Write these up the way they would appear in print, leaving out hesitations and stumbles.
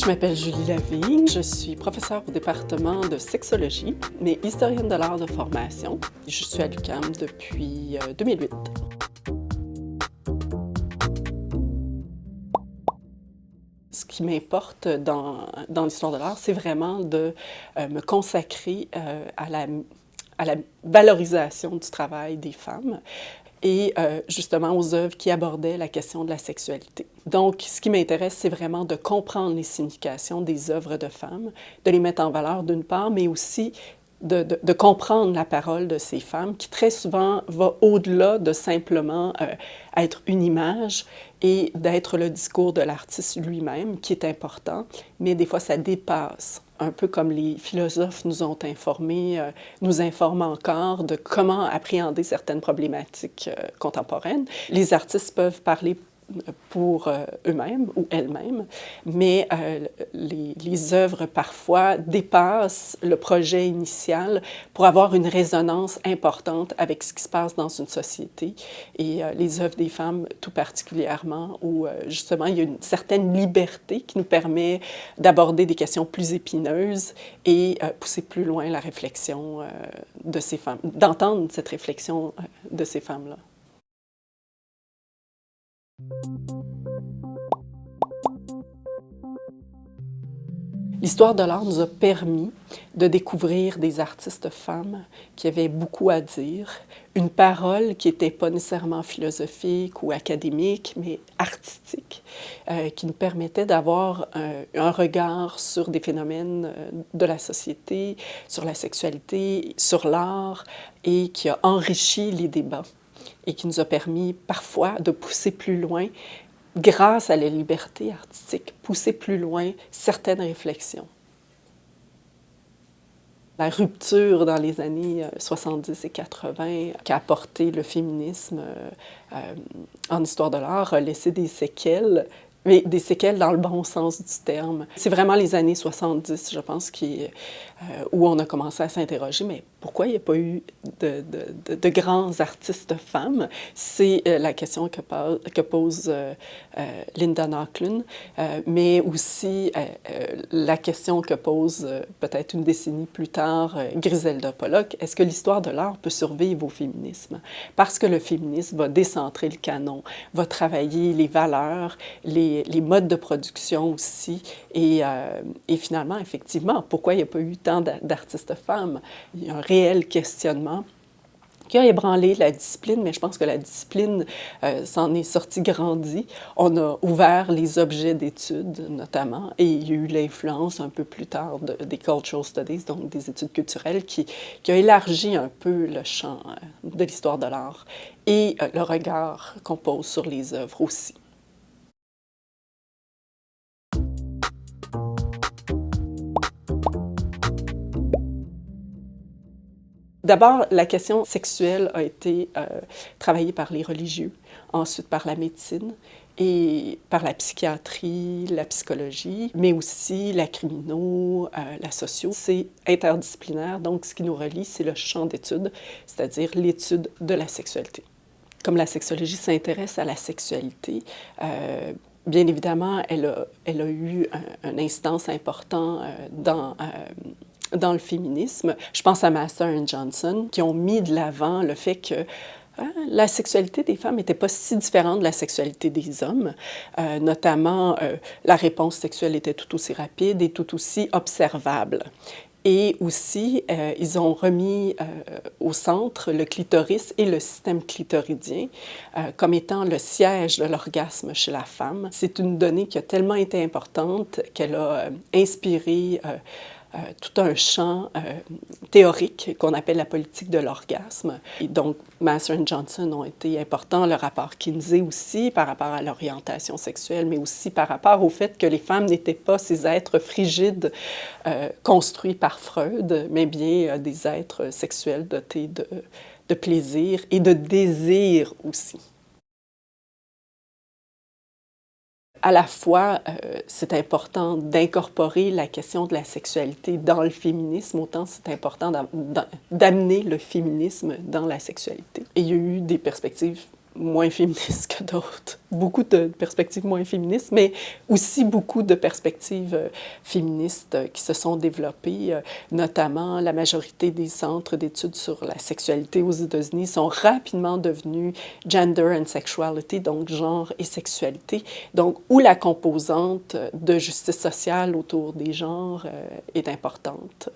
Je m'appelle Julie Lavigne, je suis professeure au département de sexologie, mais historienne de l'art de formation. Je suis à l'UQAM depuis 2008. Ce qui m'importe dans l'histoire de l'art, c'est vraiment de me consacrer à la valorisation du travail des femmes et justement aux œuvres qui abordaient la question de la sexualité. Donc, ce qui m'intéresse, c'est vraiment de comprendre les significations des œuvres de femmes, de les mettre en valeur d'une part, mais aussi de comprendre la parole de ces femmes qui très souvent va au-delà de simplement être une image et d'être le discours de l'artiste lui-même, qui est important, mais des fois ça dépasse, un peu comme les philosophes nous ont informés, nous informent encore de comment appréhender certaines problématiques contemporaines. Les artistes peuvent parler pour eux-mêmes ou elles-mêmes, mais les œuvres parfois dépassent le projet initial pour avoir une résonance importante avec ce qui se passe dans une société. Et les œuvres des femmes tout particulièrement, où justement il y a une certaine liberté qui nous permet d'aborder des questions plus épineuses et pousser plus loin la réflexion de ces femmes, d'entendre cette réflexion de ces femmes-là. L'histoire de l'art nous a permis de découvrir des artistes femmes qui avaient beaucoup à dire, une parole qui n'était pas nécessairement philosophique ou académique, mais artistique, qui nous permettait d'avoir un regard sur des phénomènes de la société, sur la sexualité, sur l'art, et qui a enrichi les débats et qui nous a permis parfois de pousser plus loin, grâce à la liberté artistique, pousser plus loin certaines réflexions. La rupture dans les années 70 et 80 qu'a apporté le féminisme en histoire de l'art a laissé des séquelles, mais des séquelles dans le bon sens du terme. C'est vraiment les années 70, je pense, où on a commencé à s'interroger, mais pourquoi il n'y a pas eu de grands artistes femmes? C'est la question que pose Linda Nochlin, mais aussi la question que pose peut-être une décennie plus tard Griselda Pollock. Est-ce que l'histoire de l'art peut survivre au féminisme? Parce que le féminisme va décentrer le canon, va travailler les valeurs, les modes de production aussi, et finalement, effectivement, pourquoi il n'y a pas eu tant d'artistes femmes? Il y a un réel questionnement qui a ébranlé la discipline, mais je pense que la discipline s'en est sortie grandie. On a ouvert les objets d'études, notamment, et il y a eu l'influence un peu plus tard des cultural studies, donc des études culturelles, qui a élargi un peu le champ de l'histoire de l'art et le regard qu'on pose sur les œuvres aussi. D'abord, la question sexuelle a été travaillée par les religieux, ensuite par la médecine et par la psychiatrie, la psychologie, mais aussi la crimino, la socio. C'est interdisciplinaire, donc ce qui nous relie, c'est le champ d'étude, c'est-à-dire l'étude de la sexualité. Comme la sexologie s'intéresse à la sexualité, bien évidemment, elle a eu une instance importante dans le féminisme. Je pense à Master et Johnson, qui ont mis de l'avant le fait que la sexualité des femmes n'était pas si différente de la sexualité des hommes. Notamment, la réponse sexuelle était tout aussi rapide et tout aussi observable. Et aussi, ils ont remis au centre le clitoris et le système clitoridien comme étant le siège de l'orgasme chez la femme. C'est une donnée qui a tellement été importante qu'elle a inspiré tout un champ théorique qu'on appelle la politique de l'orgasme. Et donc, Master et Johnson ont été importants, le rapport Kinsey aussi, par rapport à l'orientation sexuelle, mais aussi par rapport au fait que les femmes n'étaient pas ces êtres frigides construits par Freud, mais bien des êtres sexuels dotés de plaisir et de désir aussi. À la fois, c'est important d'incorporer la question de la sexualité dans le féminisme, autant c'est important d'amener le féminisme dans la sexualité. Et il y a eu des perspectives moins féministes que d'autres, beaucoup de perspectives moins féministes, mais aussi beaucoup de perspectives féministes qui se sont développées, notamment la majorité des centres d'études sur la sexualité aux États-Unis sont rapidement devenus gender and sexuality, donc genre et sexualité, donc où la composante de justice sociale autour des genres est importante.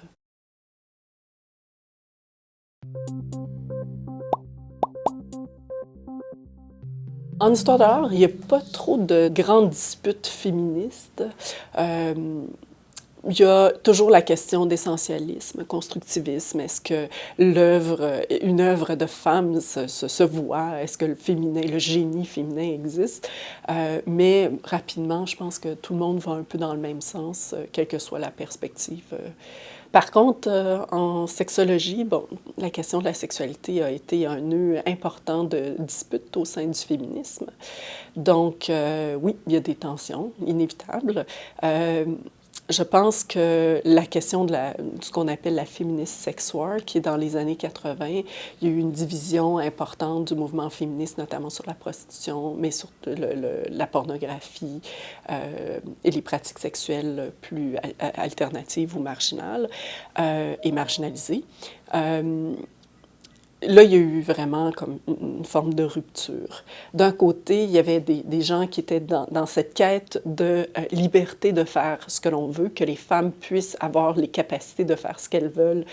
En histoire de l'art, il n'y a pas trop de grandes disputes féministes. Il y a toujours la question d'essentialisme, constructivisme. Est-ce que une œuvre de femme se voit? Est-ce que le féminin, le génie féminin existe? Mais rapidement, je pense que tout le monde va un peu dans le même sens, quelle que soit la perspective. Par contre, en sexologie, bon, la question de la sexualité a été un nœud important de dispute au sein du féminisme. Donc, oui, il y a des tensions inévitables. Je pense que la question de ce qu'on appelle la feminist sex war, qui est dans les années 80, il y a eu une division importante du mouvement féministe, notamment sur la prostitution, mais sur la pornographie et les pratiques sexuelles plus alternatives ou marginales et marginalisées. Là, il y a eu vraiment comme une forme de rupture. D'un côté, il y avait des gens qui étaient dans cette quête de liberté de faire ce que l'on veut, que les femmes puissent avoir les capacités de faire ce qu'elles veulent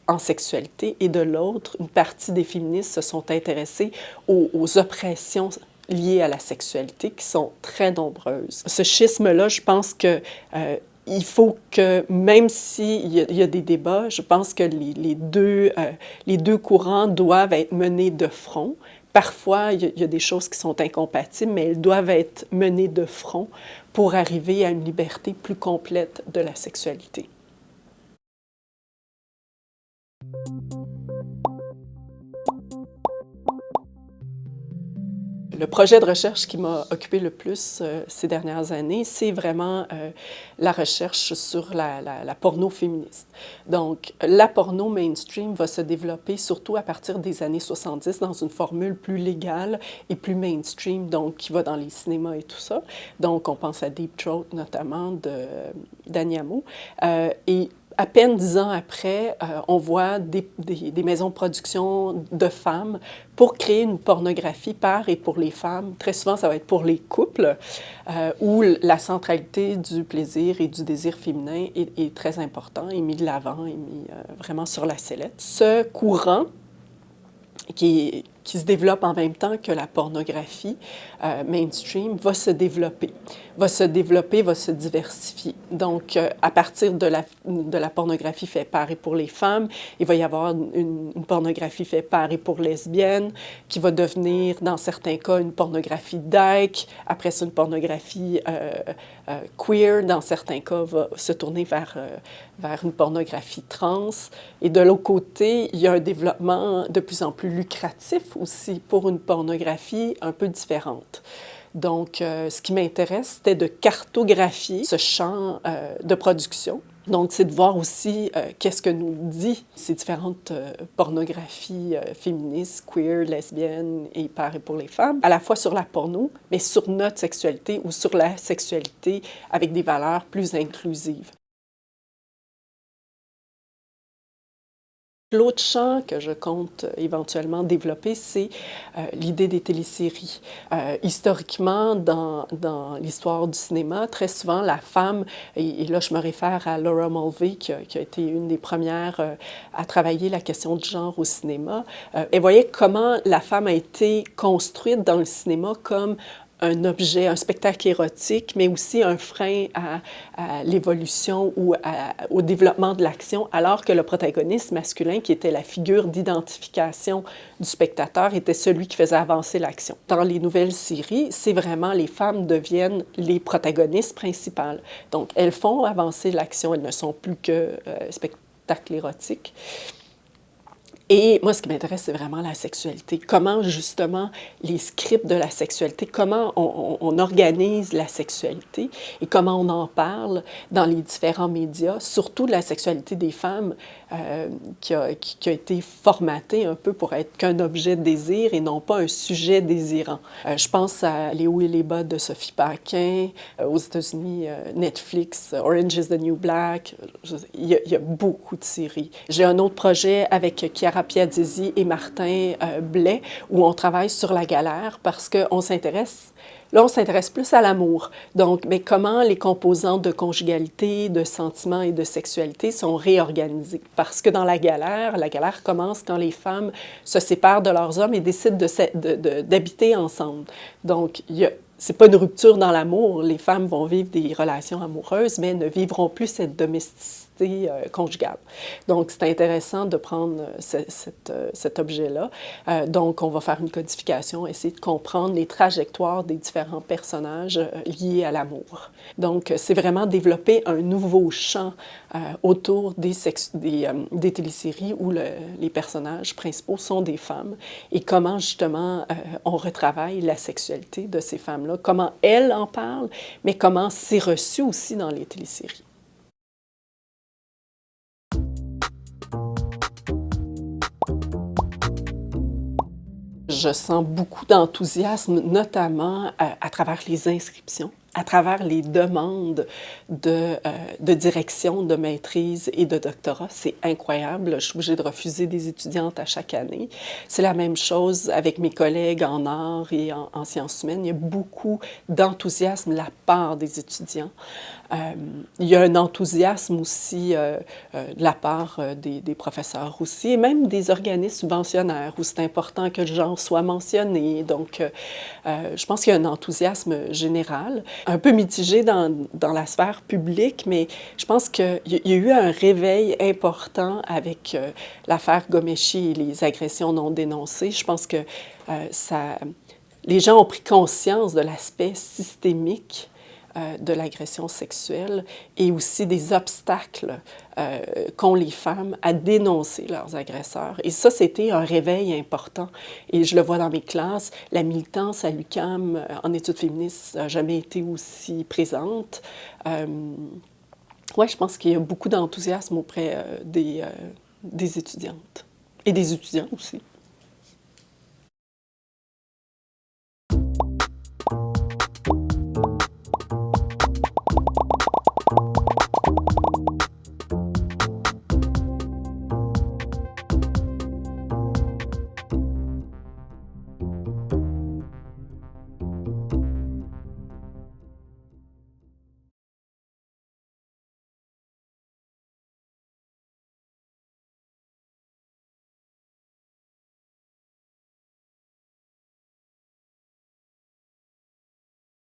en sexualité. Et de l'autre, une partie des féministes se sont intéressées aux oppressions liées à la sexualité, qui sont très nombreuses. Ce schisme-là, je pense que il faut que, même s'il y a des débats, je pense que les deux courants doivent être menés de front. Parfois, il y a des choses qui sont incompatibles, mais elles doivent être menées de front pour arriver à une liberté plus complète de la sexualité. Le projet de recherche qui m'a occupé le plus ces dernières années, c'est vraiment la recherche sur la porno féministe. Donc, la porno mainstream va se développer surtout à partir des années 70 dans une formule plus légale et plus mainstream, donc qui va dans les cinémas et tout ça. Donc, on pense à Deep Throat notamment d'Annie Amo. Et à peine 10 ans après, on voit des maisons de production de femmes pour créer une pornographie par et pour les femmes. Très souvent, ça va être pour les couples, où la centralité du plaisir et du désir féminin est très important, est mis de l'avant, est mis vraiment sur la sellette. Ce courant qui se développe en même temps que la pornographie mainstream, va se développer, va se diversifier. Donc, à partir de la pornographie faite par et pour les femmes, il va y avoir une pornographie faite par et pour lesbiennes, qui va devenir, dans certains cas, une pornographie dyke, après ça, une pornographie queer, dans certains cas, va se tourner vers une pornographie trans. Et de l'autre côté, il y a un développement de plus en plus lucratif aussi pour une pornographie un peu différente. Donc, ce qui m'intéresse, c'était de cartographier ce champ de production. Donc, c'est de voir aussi qu'est-ce que nous dit ces différentes pornographies féministes, queer, lesbiennes et par et pour les femmes, à la fois sur la porno, mais sur notre sexualité ou sur la sexualité avec des valeurs plus inclusives. L'autre champ que je compte éventuellement développer, c'est l'idée des téléséries. Historiquement, dans l'histoire du cinéma, très souvent, la femme, et là je me réfère à Laura Mulvey, qui a été une des premières à travailler la question du genre au cinéma, elle voyait comment la femme a été construite dans le cinéma comme un objet, un spectacle érotique, mais aussi un frein à l'évolution ou au développement de l'action, alors que le protagoniste masculin, qui était la figure d'identification du spectateur, était celui qui faisait avancer l'action. Dans les nouvelles séries, c'est vraiment les femmes deviennent les protagonistes principales. Donc, elles font avancer l'action, elles ne sont plus que spectacles érotiques. Et moi, ce qui m'intéresse, c'est vraiment la sexualité. Comment, justement, les scripts de la sexualité, comment on organise la sexualité et comment on en parle dans les différents médias, surtout de la sexualité des femmes. qui a été formaté un peu pour être qu'un objet de désir et non pas un sujet désirant. Je pense à Les hauts et les bas de Sophie Paquin, aux États-Unis, Netflix, Orange is the New Black. Il y a beaucoup de séries. J'ai un autre projet avec Chiara Piazzesi et Martin Blais où on travaille sur la galère parce qu'on s'intéresse. Là, on s'intéresse plus à l'amour. Donc, mais comment les composantes de conjugalité, de sentiments et de sexualité sont réorganisées. Parce que dans la galère commence quand les femmes se séparent de leurs hommes et décident d'habiter ensemble. Donc, c'est pas une rupture dans l'amour. Les femmes vont vivre des relations amoureuses, mais ne vivront plus cette domesticité conjugale. Donc, c'est intéressant de prendre cet objet-là. Donc, on va faire une codification, essayer de comprendre les trajectoires des différents personnages liés à l'amour. Donc, c'est vraiment développer un nouveau champ autour des téléséries où les personnages principaux sont des femmes et comment, justement, on retravaille la sexualité de ces femmes-là, comment elles en parlent, mais comment c'est reçu aussi dans les téléséries. Je sens beaucoup d'enthousiasme, notamment à travers les inscriptions, à travers les demandes de direction, de maîtrise et de doctorat. C'est incroyable. Je suis obligée de refuser des étudiantes à chaque année. C'est la même chose avec mes collègues en arts et en sciences humaines. Il y a beaucoup d'enthousiasme de la part des étudiants. Il y a un enthousiasme aussi de la part des professeurs aussi, et même des organismes subventionnaires où c'est important que le genre soit mentionné. Donc, je pense qu'il y a un enthousiasme général, un peu mitigé dans la sphère publique, mais je pense qu'il y a eu un réveil important avec l'affaire Ghomeshi et les agressions non dénoncées. Je pense que les gens ont pris conscience de l'aspect systémique de l'agression sexuelle et aussi des obstacles qu'ont les femmes à dénoncer leurs agresseurs. Et ça, c'était un réveil important. Et je le vois dans mes classes, la militance à l'UQAM en études féministes n'a jamais été aussi présente. Ouais, je pense qu'il y a beaucoup d'enthousiasme auprès des étudiantes et des étudiants aussi.